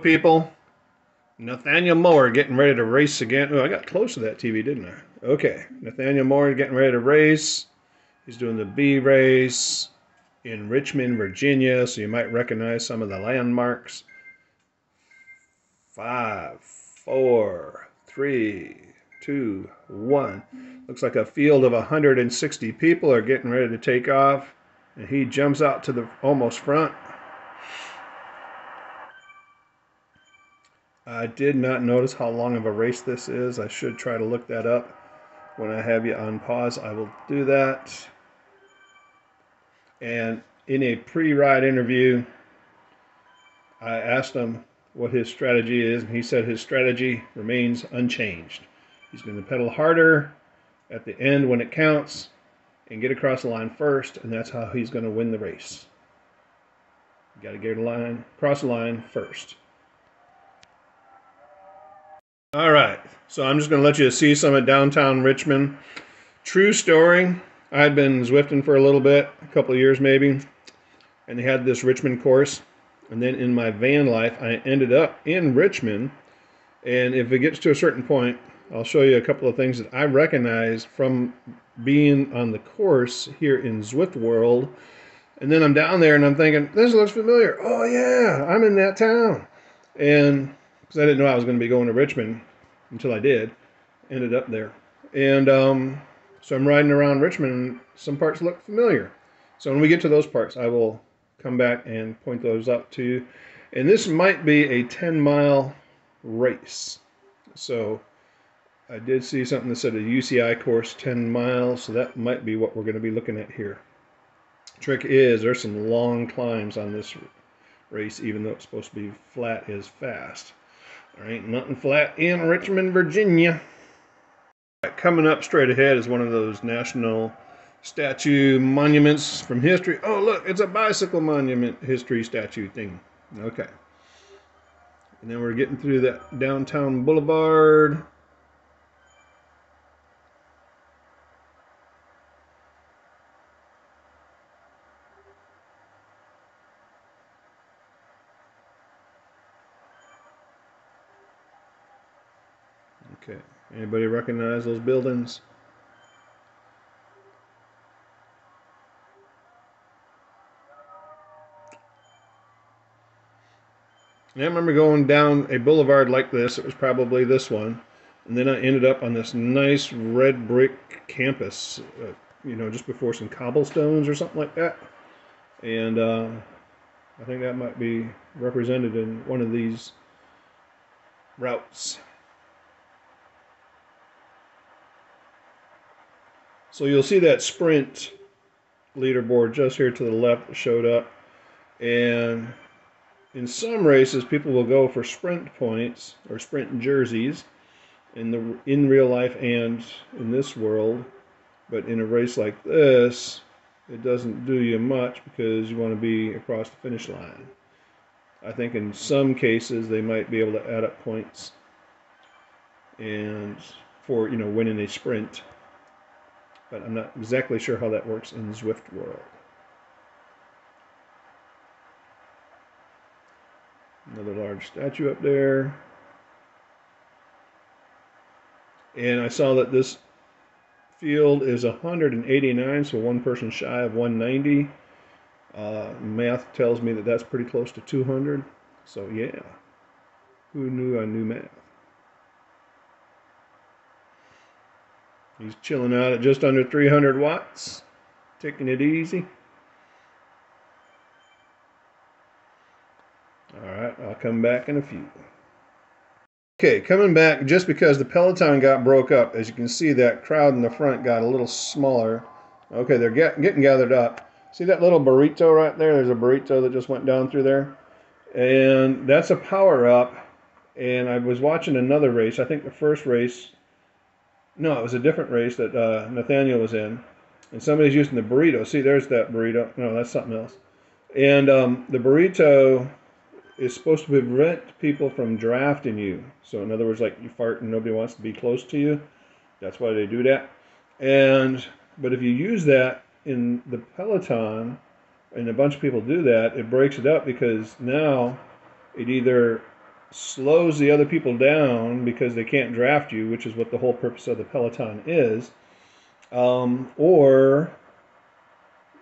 People, Nathaniel Moore getting ready to race again. Oh, I got close to that TV, didn't I? Okay, Nathaniel Moore getting ready to race. He's doing the B race in Richmond, Virginia, so you might recognize some of the landmarks. 5, 4, 3, 2, 1. Looks like a field of 160 people are getting ready to take off, and he jumps out to the almost front. I did not notice how long of a race this is. I should try to look that up. When I have you on pause, I will do that. And in a pre-ride interview, I asked him what his strategy is, and he said his strategy remains unchanged. He's going to pedal harder at the end when it counts and get across the line first, and that's how he's going to win the race. You got to get across the line first. All right, so I'm just going to let you see some of downtown Richmond. True story. I had been Zwifting for a little bit, a couple of years maybe, and they had this Richmond course. And then in my van life, I ended up in Richmond. And if it gets to a certain point, I'll show you a couple of things that I recognize from being on the course here in Zwift World. And then I'm down there and I'm thinking, this looks familiar. Oh yeah, I'm in that town. And because I didn't know I was going to be going to Richmond until I did, ended up there. And so I'm riding around Richmond and some parts look familiar. So when we get to those parts, I will come back and point those out to you. And this might be a 10-mile race. So I did see something that said a UCI course 10 miles, so that might be what we're going to be looking at here. Trick is there's some long climbs on this race, even though it's supposed to be flat as fast. There ain't nothing flat in Richmond, Virginia. Coming up straight ahead is one of those national statue monuments from history. Oh, look, it's a bicycle monument history statue thing. Okay. And then we're getting through that downtown boulevard. Okay. Anybody recognize those buildings? And I remember going down a boulevard like this. It was probably this one. And then I ended up on this nice red brick campus, just before some cobblestones or something like that. And I think that might be represented in one of these routes. So you'll see that sprint leaderboard just here to the left that showed up. And in some races, people will go for sprint points or sprint jerseys in real life and in this world. But in a race like this, it doesn't do you much because you want to be across the finish line. I think in some cases they might be able to add up points and for winning a sprint. But I'm not exactly sure how that works in Zwift World. Another large statue up there. And I saw that this field is 189, so one person shy of 190. Math tells me that that's pretty close to 200. So yeah, who knew I knew math? He's chilling out at just under 300 watts, taking it easy. All right, I'll come back in a few. Okay, coming back just because the Peloton got broke up. As you can see, that crowd in the front got a little smaller. Okay, they're getting gathered up. See that little burrito right there? There's a burrito that just went down through there. And that's a power up. And I was watching another race. I think the first race, no, it was a different race that Nathaniel was in. And somebody's using the burrito. See, there's that burrito. No, that's something else. And the burrito is supposed to prevent people from drafting you. So in other words, like you fart and nobody wants to be close to you. That's why they do that. But if you use that in the Peloton, and a bunch of people do that, it breaks it up because now it either slows the other people down because they can't draft you, which is what the whole purpose of the Peloton is, or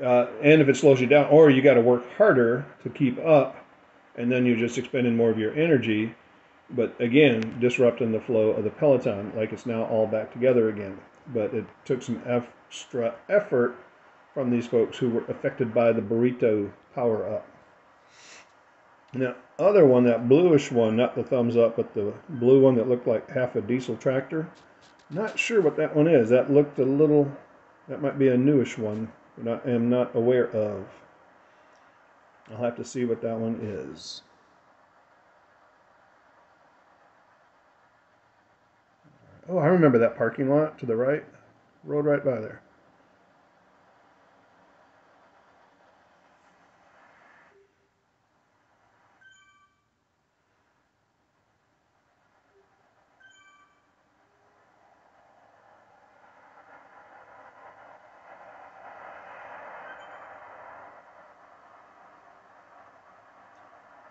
and if it slows you down, or you got to work harder to keep up, and then you're just expending more of your energy. But again, disrupting the flow of the Peloton, like it's now all back together again. But it took some extra effort from these folks who were affected by the burrito power up. Now, other one, that bluish one, not the thumbs up, but the blue one that looked like half a diesel tractor. Not sure what that one is. That looked a little, that might be a newish one that I am not aware of. I'll have to see what that one is. Oh, I remember that parking lot to the right. Road right by there.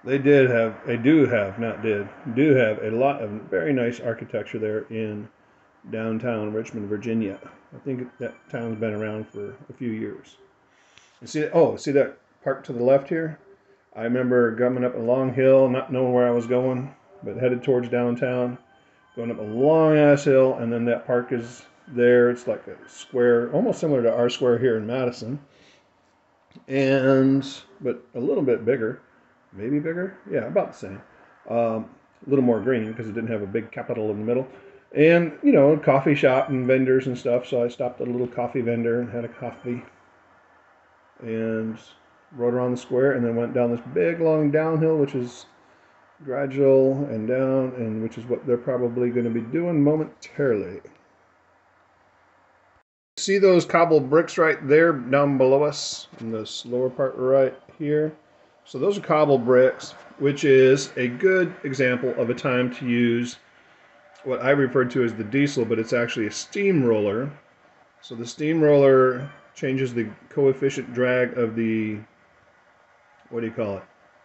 They do have a lot of very nice architecture there in downtown Richmond, Virginia. I think that town's been around for a few years. You see, see that park to the left here? I remember coming up a long hill, not knowing where I was going, but headed towards downtown, going up a long ass hill, and then that park is there. It's like a square, almost similar to our square here in Madison, but a little bit bigger, maybe bigger. Yeah, about the same. A little more green because it didn't have a big capital in the middle. And, coffee shop and vendors and stuff. So I stopped at a little coffee vendor and had a coffee and rode around the square and then went down this big long downhill, which is gradual and down, and which is what they're probably going to be doing momentarily. See those cobbled bricks right there down below us in this lower part right here? So those are cobbled bricks, which is a good example of a time to use what I referred to as the diesel, but it's actually a steamroller. So the steamroller changes the coefficient drag of the,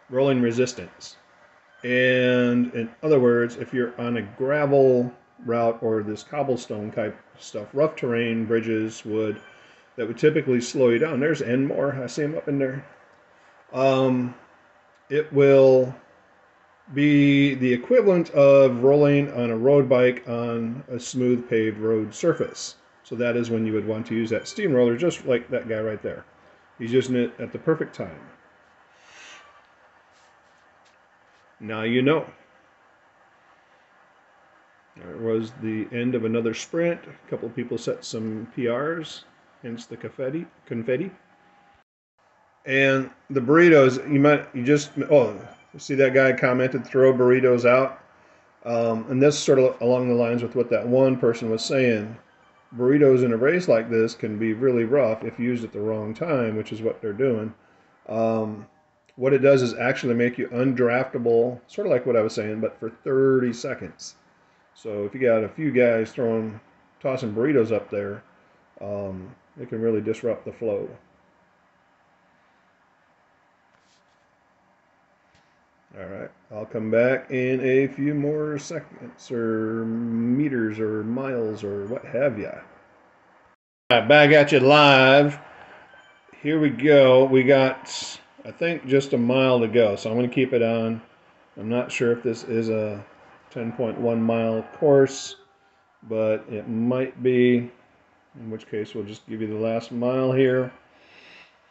rolling resistance. And in other words, if you're on a gravel route or this cobblestone type stuff, rough terrain, bridges, wood, that would typically slow you down. There's Enmore, I see him up in there. It will be the equivalent of rolling on a road bike on a smooth paved road surface. So that is when you would want to use that steamroller, just like that guy right there. He's using it at the perfect time. Now you know. There was the end of another sprint. A couple of people set some PRs, hence the confetti. And the burritos, you see that guy commented, throw burritos out. And that's sort of along the lines with what that one person was saying. Burritos in a race like this can be really rough if used at the wrong time, which is what they're doing. What it does is actually make you undraftable, sort of like what I was saying, but for 30 seconds. So if you got a few guys tossing burritos up there, it can really disrupt the flow. All right, I'll come back in a few more seconds or meters or miles or what have ya. All right, back at you live. Here we go. We got, I think, just a mile to go, so I'm going to keep it on. I'm not sure if this is a 10.1 mile course, but it might be, in which case we'll just give you the last mile here.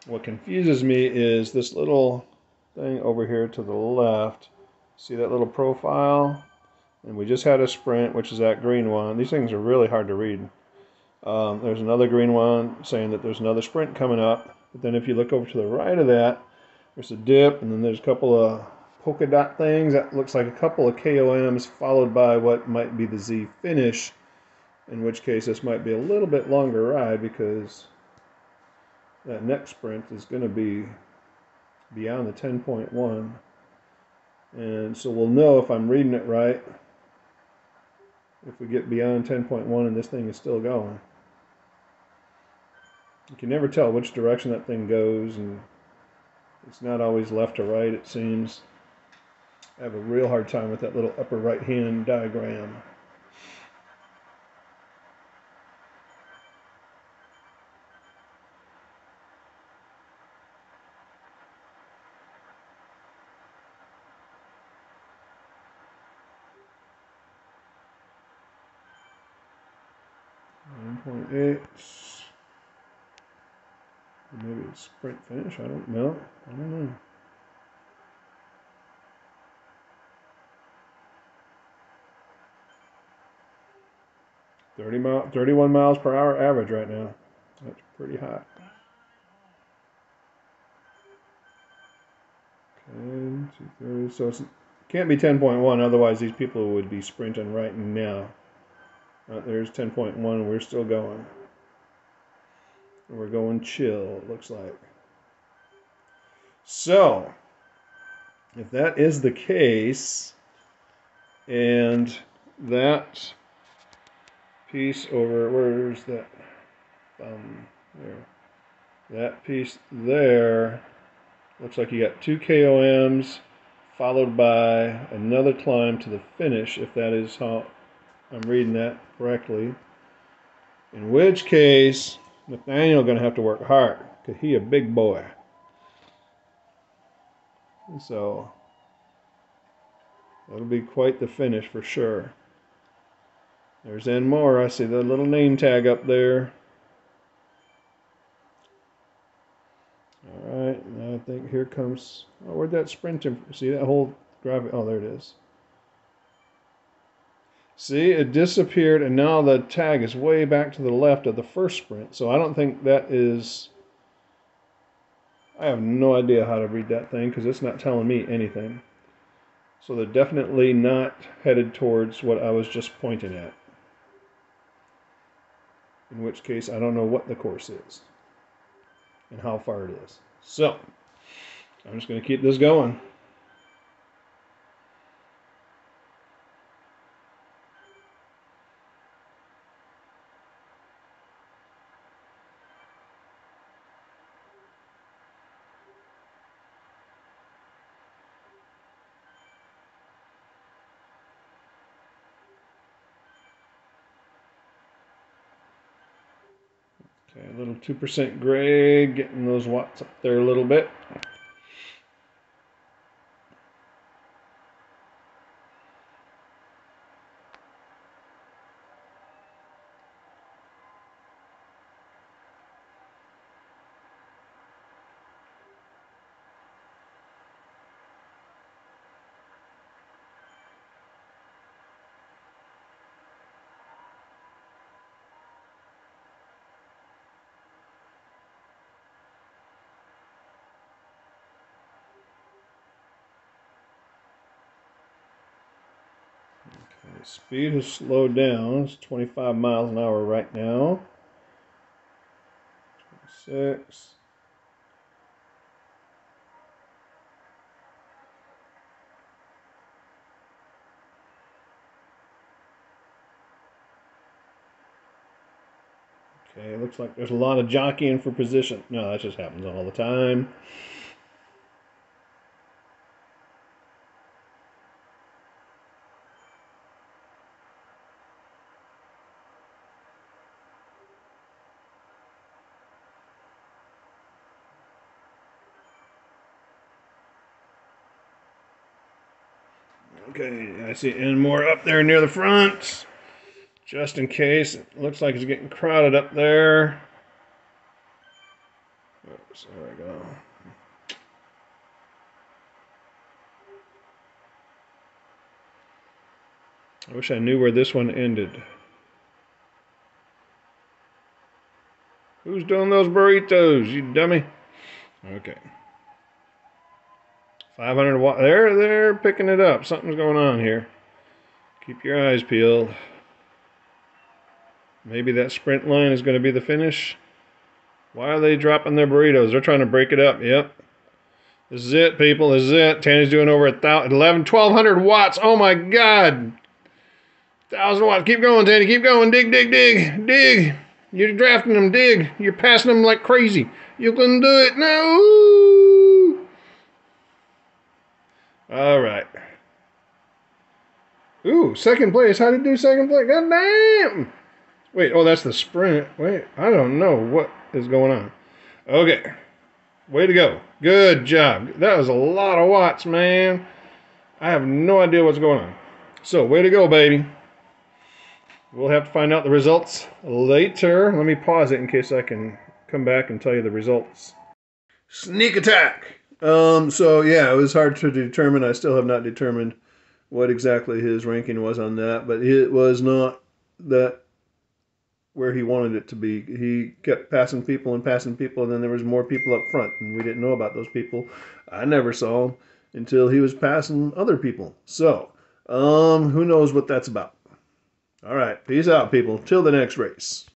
What confuses me is this little thing over here to the left. See that little profile? And we just had a sprint, which is that green one. These things are really hard to read. There's another green one saying that there's another sprint coming up. But then if you look over to the right of that, there's a dip, and then there's a couple of polka dot things. That looks like a couple of KOMs followed by what might be the Z finish, in which case this might be a little bit longer ride because that next sprint is going to be beyond the 10.1. And so we'll know if I'm reading it right if we get beyond 10.1 and this thing is still going. You can never tell which direction that thing goes, and it's not always left or right, it seems. I have a real hard time with that little upper right hand diagram. .8. Maybe it's sprint finish. I don't know. I don't know. – 31 miles per hour average right now. That's pretty hot. Okay, 230. So it can't be 10.1. Otherwise, these people would be sprinting right now. There's 10.1. We're still going. We're going chill, it looks like. So, if that is the case, and that piece over, where's that? There. That piece there looks like you got 2 KOMs followed by another climb to the finish, if that is how I'm reading that correctly. In which case, Nathaniel going to have to work hard because he a big boy. So that'll be quite the finish for sure. There's N more. I see the little name tag up there. All right, and I think here comes. Oh, where'd that sprinter? See that whole graphic? Oh, there it is. See, it disappeared, and now the tag is way back to the left of the first sprint. So I don't think that is. I have no idea how to read that thing because it's not telling me anything. So they're definitely not headed towards what I was just pointing at. In which case, I don't know what the course is and how far it is. So I'm just going to keep this going. Okay, a little 2% gray, getting those watts up there a little bit. Okay, speed has slowed down. It's 25 miles an hour right now. 26. Okay, it looks like there's a lot of jockeying for position. No, that just happens all the time. Okay, I see N more up there near the front. Just in case. It looks like it's getting crowded up there. Oops, there we go. I wish I knew where this one ended. Who's doing those burritos, you dummy? Okay. 500 watt. They're picking it up. Something's going on here. Keep your eyes peeled. Maybe that sprint line is going to be the finish. Why are they dropping their burritos? They're trying to break it up. Yep. This is it, people. This is it. Tanny's doing over 1,200 watts. Oh, my God. 1,000 watts. Keep going, Tanny. Keep going. Dig, dig, dig. Dig. You're drafting them. Dig. You're passing them like crazy. You can do it now. All right. Ooh, second place. How did he do second place? God damn! Wait, oh, that's the sprint. Wait, I don't know what is going on. Okay, way to go. Good job. That was a lot of watts, man. I have no idea what's going on. So, way to go, baby. We'll have to find out the results later. Let me pause it in case I can come back and tell you the results. Sneak attack. So yeah, it was hard to determine. I still have not determined what exactly his ranking was on that, but it was not that where he wanted it to be. He kept passing people, and then there was more people up front, and we didn't know about those people. I never saw him until he was passing other people. So, who knows what that's about? All right, peace out, people. Till the next race.